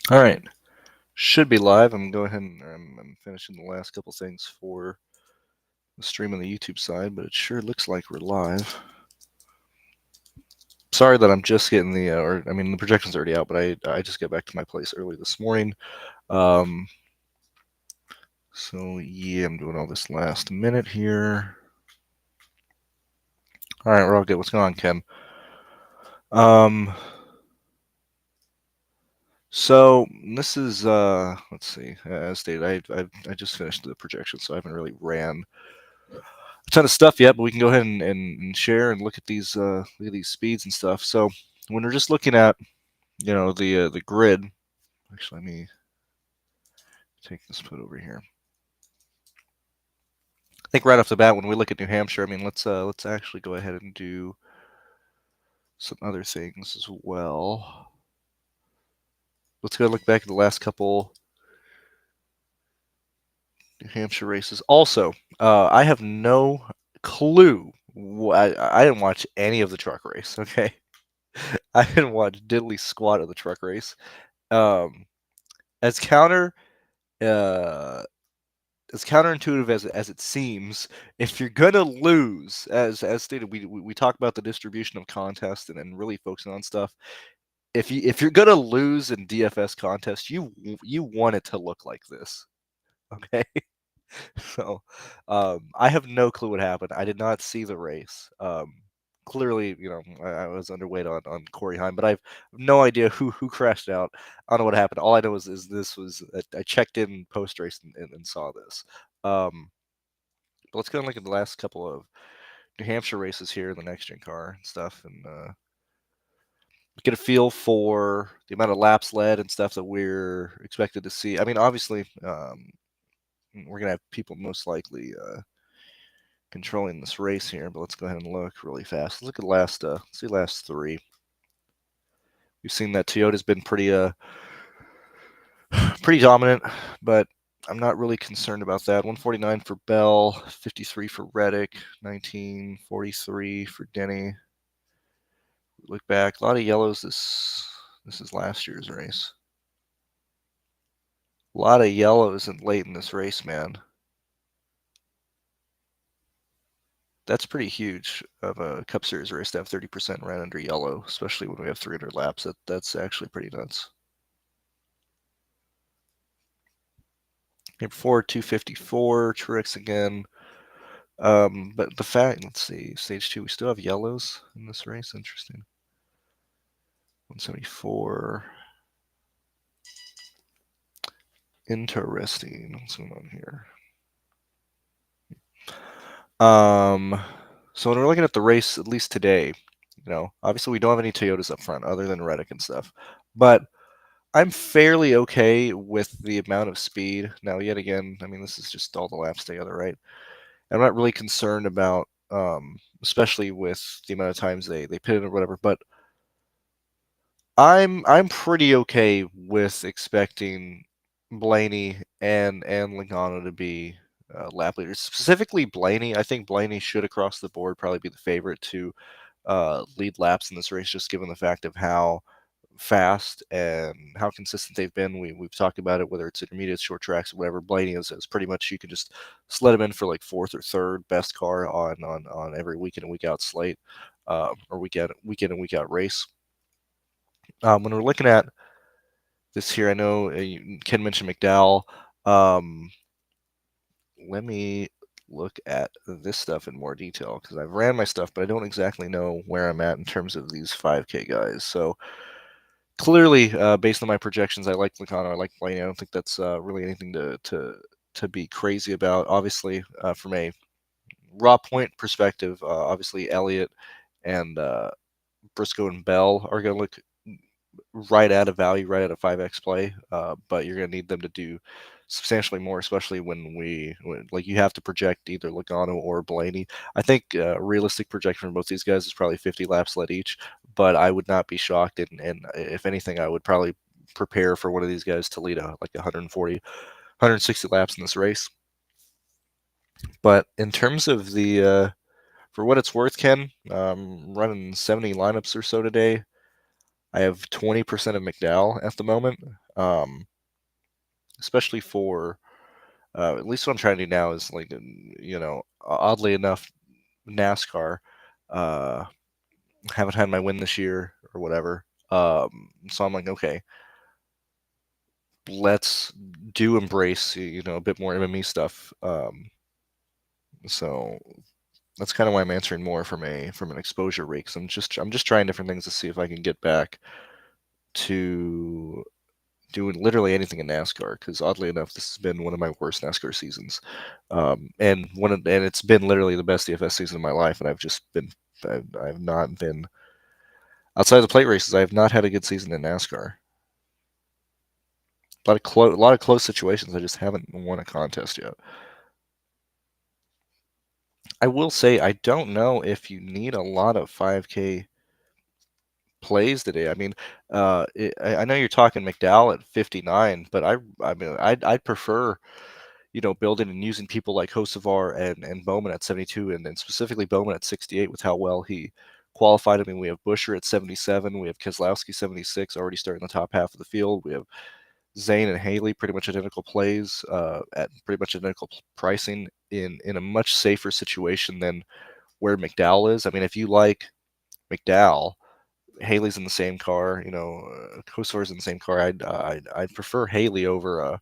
All right, should be live. I'm going to go ahead and I'm finishing the last couple things for the stream on the YouTube side, but it sure looks like we're live. Sorry that I'm just getting the projection's already out, but I just got back to my place early this morning. So yeah, I'm doing all this last minute here. All right, we're all good. What's going on, Ken? So this is let's see. As stated, I just finished the projection, so I haven't really ran a ton of stuff yet. But we can go ahead and share and look at these speeds and stuff. So when we're just looking at the grid, actually let me take this put over here. I think right off the bat, when we look at New Hampshire, I mean let's actually go ahead and do some other things as well. Let's go look back at the last couple New Hampshire races. Also, I have no clue. I didn't watch any of the truck race. Okay, I didn't watch diddly squat of the truck race. As counter, uh, as counterintuitive as it seems, if you're gonna lose, as stated, we talk about the distribution of contests and really focusing on stuff. If you're gonna lose in DFS contests, you want it to look like this. Okay. So, I have no clue what happened. I did not see the race. Clearly, I was underweight on Corey Heim, but I have no idea who crashed out. I don't know what happened. All I know is this was I checked in post race and saw this. But let's go and look at the last couple of New Hampshire races here in the next gen car and stuff, and get a feel for the amount of laps led and stuff that we're expected to see. I mean, obviously, we're gonna have people most likely controlling this race here, but let's go ahead and look really fast. Let's look at the last, see last three. We've seen that Toyota's been pretty dominant, but I'm not really concerned about that. 149 for Bell, 53 for Reddick, 1943 for Denny. Look back, a lot of yellows. This is last year's race. A lot of yellows late in this race, man. That's pretty huge of a Cup Series race to have 30% ran under yellow, especially when we have 300 laps. That's actually pretty nuts. Game 4, 254, Truex again. But the fact, let's see, stage 2, we still have yellows in this race. Interesting. 174. Interesting. What's going on here? So when we're looking at the race, at least today, obviously we don't have any Toyotas up front other than Reddick and stuff, but I'm fairly okay with the amount of speed. Now, yet again, I mean, this is just all the laps together, right? I'm not really concerned about, especially with the amount of times they pitted or whatever, but I'm pretty okay with expecting Blaney and Logano to be lap leaders. Specifically, Blaney. I think Blaney should, across the board, probably be the favorite to lead laps in this race, just given the fact of how fast and how consistent they've been. We've talked about it, whether it's intermediate, short tracks, or whatever. Blaney is pretty much, you can just sled him in for like fourth or third best car on every week in and week out slate, or week in and week out race. When we're looking at this here, I know Ken mentioned McDowell. Let me look at this stuff in more detail, because I've ran my stuff, but I don't exactly know where I'm at in terms of these 5K guys. So clearly, based on my projections, I like Logano, I like Blaney. I don't think that's really anything to be crazy about. Obviously, from a raw point perspective, obviously Elliott and Briscoe and Bell are going to look right at a value, right at a 5x play, but you're going to need them to do substantially more, especially when you have to project either Logano or Blaney. I think realistic projection for both these guys is probably 50 laps led each, but I would not be shocked, and if anything, I would probably prepare for one of these guys to lead like 140, 160 laps in this race. But in terms of the for what it's worth, Ken, running 70 lineups or so today. I have 20% of McDowell at the moment. especially for at least what I'm trying to do now is like, oddly enough, NASCAR. Uh, haven't had my win this year or whatever. So I'm like, okay, let's do embrace a bit more MME stuff. So that's kind of why I'm answering more from an exposure rate. Cause I'm just trying different things to see if I can get back to doing literally anything in NASCAR. Because oddly enough, this has been one of my worst NASCAR seasons, and it's been literally the best DFS season of my life. And I've not been outside of the plate races. I have not had a good season in NASCAR. A lot of close situations. I just haven't won a contest yet. I will say I don't know if you need a lot of 5K plays today. I mean, I know you're talking McDowell at 59, but I mean, I'd prefer building and using people like Hocevar and Bowman at 72, and then specifically Bowman at 68 with how well he qualified. I mean, we have Busher at 77, we have Keselowski 76 already starting the top half of the field. We have Zane and Haley pretty much identical plays at pretty much identical pricing in a much safer situation than where McDowell is. I mean, if you like McDowell, Haley's in the same car, Kosor's in the same car. I'd prefer Haley over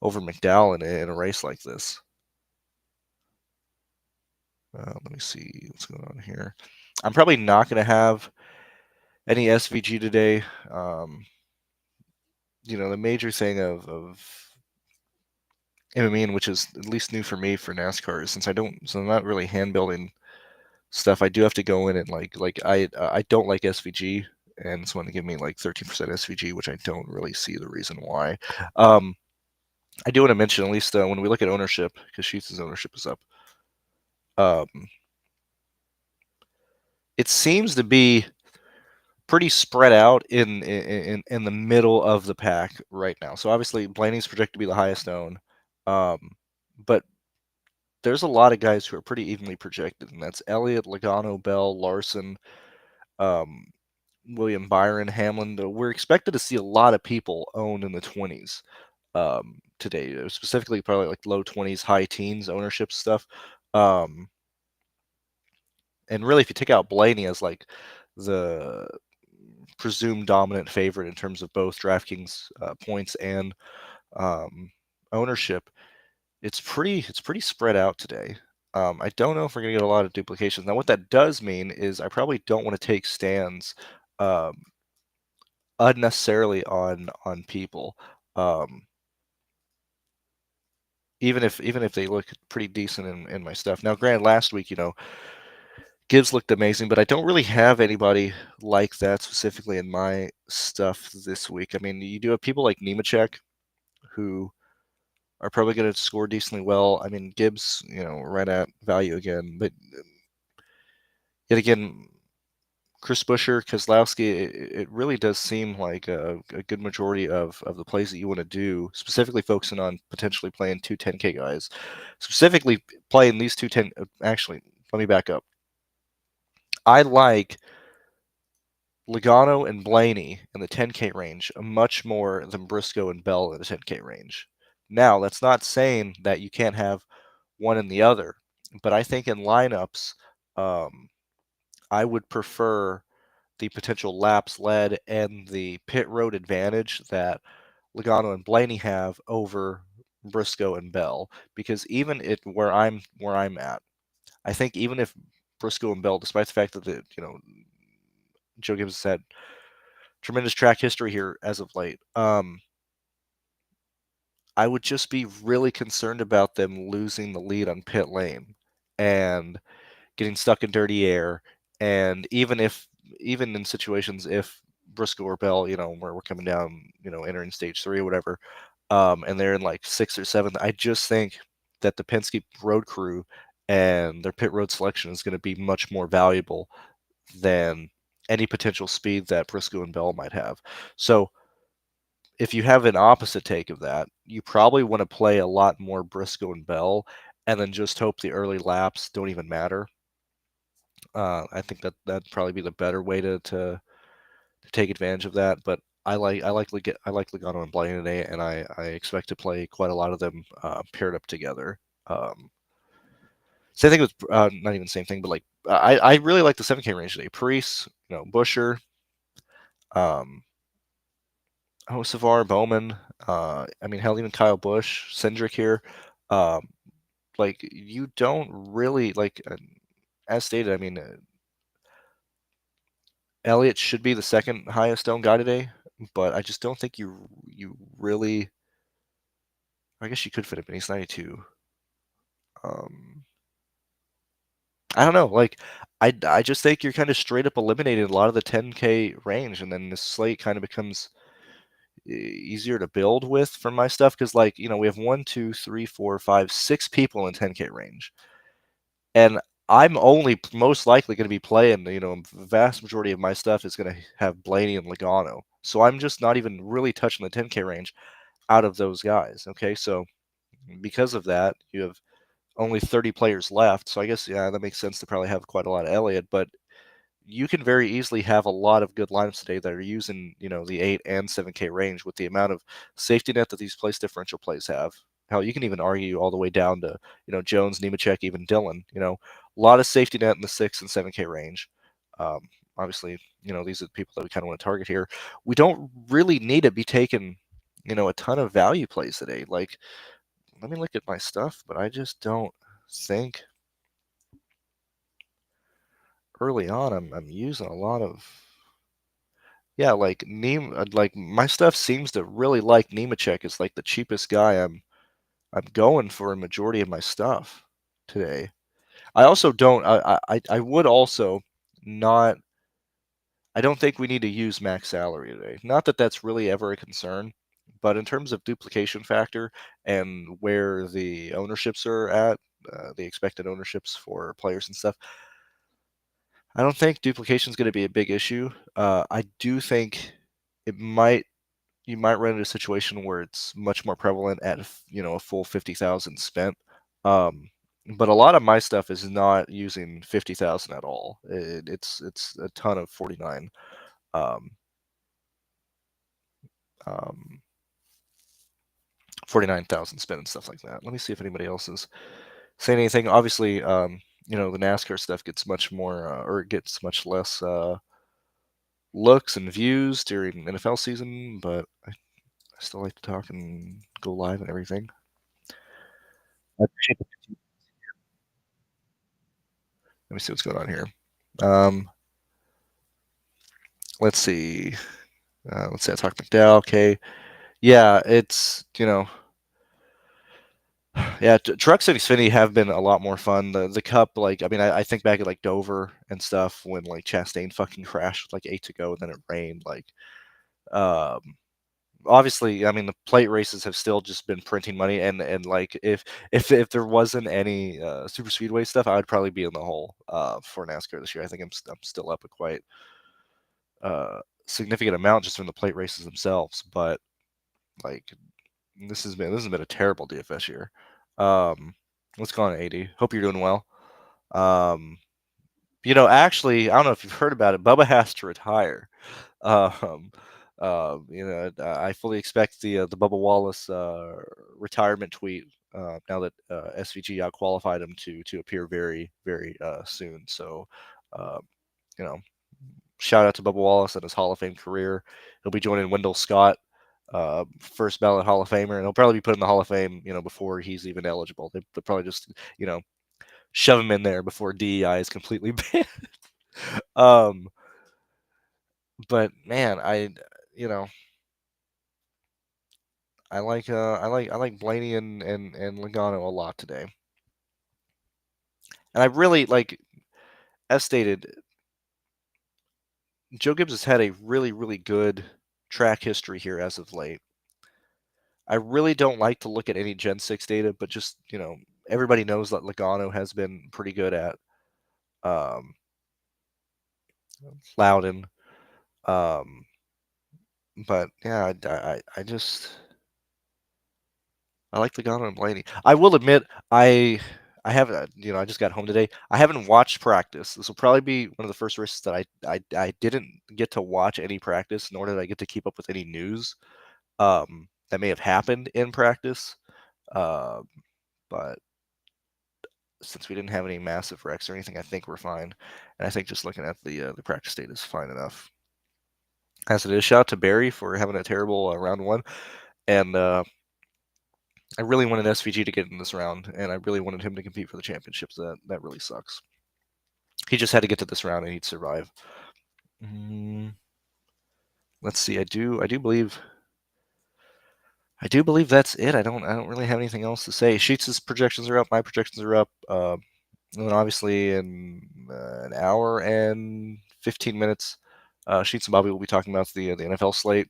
McDowell in a race like this. Let me see what's going on here. I'm probably not going to have any SVG today. The major thing of MME, which is at least new for me for NASCAR, is so I'm not really hand building stuff. I do have to go in and I don't like SVG, and it's going to give me like 13% SVG, which I don't really see the reason why. I do want to mention, at least when we look at ownership, because Sheets' ownership is up, it seems to be pretty spread out in the middle of the pack right now. So obviously Blaney's projected to be the highest owned, but there's a lot of guys who are pretty evenly projected, and that's Elliott, Logano, Bell, Larson, William Byron, Hamlin. We're expected to see a lot of people owned in the 20s today, specifically probably like low 20s, high teens ownership stuff. And really, if you take out Blaney as like the presumed dominant favorite in terms of both DraftKings points and ownership, it's pretty spread out today. I don't know if we're going to get a lot of duplications. Now, what that does mean is I probably don't want to take stands unnecessarily on people, even if they look pretty decent in my stuff. Now, granted, last week, Gibbs looked amazing, but I don't really have anybody like that specifically in my stuff this week. I mean, you do have people like Nemechek who are probably going to score decently well. I mean, Gibbs, right at value again, but yet again, Chris Buescher, Keselowski, it really does seem like a good majority of the plays that you want to do, specifically focusing on potentially playing two 10K guys, specifically playing these two 10. Actually, let me back up. I like Logano and Blaney in the 10K range much more than Briscoe and Bell in the 10K range. Now, that's not saying that you can't have one and the other, but I think in lineups, I would prefer the potential laps led and the pit road advantage that Logano and Blaney have over Briscoe and Bell, because even where I'm at, I think even if Briscoe and Bell, despite the fact that Joe Gibbs has had tremendous track history here as of late, I would just be really concerned about them losing the lead on pit lane and getting stuck in dirty air. And even in situations if Briscoe or Bell, where we're coming down, entering stage 3 or whatever, and they're in like 6th or 7th, I just think that the Penske road crew and their pit road selection is going to be much more valuable than any potential speed that Briscoe and Bell might have. So if you have an opposite take of that, you probably want to play a lot more Briscoe and Bell and then just hope the early laps don't even matter. I think that'd probably be the better way to take advantage of that. But I like Logano and Blaney today, and I expect to play quite a lot of them paired up together. Same thing with not even the same thing, but like I really like the 7K range today. Parise, Busher, um, Savar, Bowman. I mean, hell, even Kyle Busch, Cindric here. Um, like you don't really like, as stated. I mean, Elliott should be the second highest owned guy today, but I just don't think you really. I guess you could fit him in. He's 92. Um, I don't know. Like, I just think you're kind of straight up eliminating a lot of the 10K range, and then the slate kind of becomes easier to build with for my stuff because, like, we have 1, 2, 3, 4, 5, 6 people in 10K range, and I'm only most likely going to be playing. The vast majority of my stuff is going to have Blaney and Logano, so I'm just not even really touching the 10K range out of those guys. Okay, so because of that, you have only 30 players left. So I guess, yeah, that makes sense to probably have quite a lot of Elliott, but you can very easily have a lot of good lineups today that are using, the 8 and 7K range with the amount of safety net that these place differential plays have. Hell, you can even argue all the way down to, Jones, Nemechek, even Dylan. A lot of safety net in the 6 and 7K range. Um, Obviously, these are the people that we kind of want to target here. We don't really need to be taking, a ton of value plays today. Like, let me look at my stuff, but I just don't think early on I'm using a lot of, yeah, like like my stuff seems to really like Nemechek is like the cheapest guy I'm going for a majority of my stuff today. I also don't I would also not I don't think we need to use max salary today. Not that that's really ever a concern, but in terms of duplication factor and where the ownerships are at, the expected ownerships for players and stuff, I don't think duplication is going to be a big issue. I do think it might you might run into a situation where it's much more prevalent at a full 50,000 spent. Um, but a lot of my stuff is not using 50,000 at all. It's a ton of 49. Um, um, 49,000 spent and stuff like that. Let me see if anybody else is saying anything. Obviously, the NASCAR stuff gets much more, or it gets much less looks and views during NFL season, but I still like to talk and go live and everything. I appreciate the. Let me see what's going on here. Um, let's see. Let's say I talk McDowell. Okay. Yeah, it's, yeah, Truck City Xfinity have been a lot more fun. The Cup, like, I mean, I think back at like Dover and stuff when like Chastain fucking crashed with like 8 to go and then it rained. Like, um, obviously, I mean, the plate races have still just been printing money, and like if there wasn't any super speedway stuff, I would probably be in the hole for NASCAR this year. I think I'm still up a quite significant amount just from the plate races themselves, but like this has been a terrible DFS year. What's going on, AD? Hope you're doing well. Um, actually, I don't know if you've heard about it. Bubba has to retire. Um, I fully expect the Bubba Wallace retirement tweet now that SVG out qualified him to appear very very soon. So, uh, you know, shout out to Bubba Wallace and his Hall of Fame career. He'll be joining Wendell Scott, first ballot Hall of Famer, and he'll probably be put in the Hall of Fame, before he's even eligible. They'll probably just, shove him in there before DEI is completely banned. um, but man, you know, I like Blaney and Logano a lot today, and I really like, as stated, Joe Gibbs has had a really really good track history here as of late. I really don't like to look at any Gen 6 data, but just, everybody knows that Logano has been pretty good at um, Loudon. Um, but yeah, I just I like Logano and Blaney. I will admit, I haven't, I just got home today. I haven't watched practice. This will probably be one of the first races that I didn't get to watch any practice, nor did I get to keep up with any news that may have happened in practice. Um, but since we didn't have any massive wrecks or anything, I think we're fine. And I think just looking at the practice data is fine enough. As it is, shout out to Barry for having a terrible round one, and I really wanted SVG to get in this round, and I really wanted him to compete for the championships. That really sucks. He just had to get to this round, and he'd survive. Let's see. I do believe that's it. I don't really have anything else to say. Sheets' projections are up. My projections are up. And then obviously in an hour and 15 minutes, Sheets and Bobby will be talking about the NFL slate.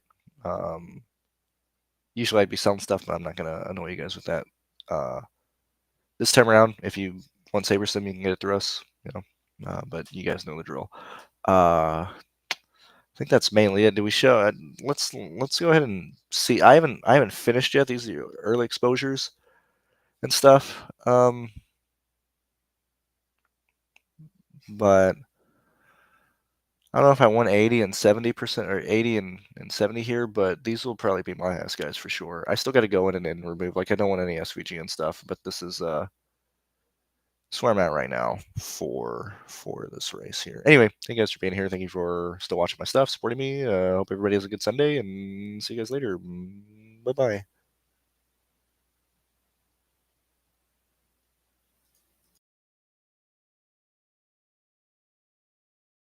Usually I'd be selling stuff, but I'm not gonna annoy you guys with that. This time around, if you want SaberSim, you can get it through us. But you guys know the drill. I think that's mainly it. Do we show? Let's go ahead and see. I haven't finished yet. These are early exposures and stuff. But I don't know if I want 80 and 70% or 80 and 70 here, but these will probably be my ass guys for sure. I still got to go in and remove. Like I don't want any SVG and stuff, but this is where I'm at right now for this race here. Anyway, thank you guys for being here. Thank you for still watching my stuff, supporting me. Hope everybody has a good Sunday, and see you guys later. Bye bye.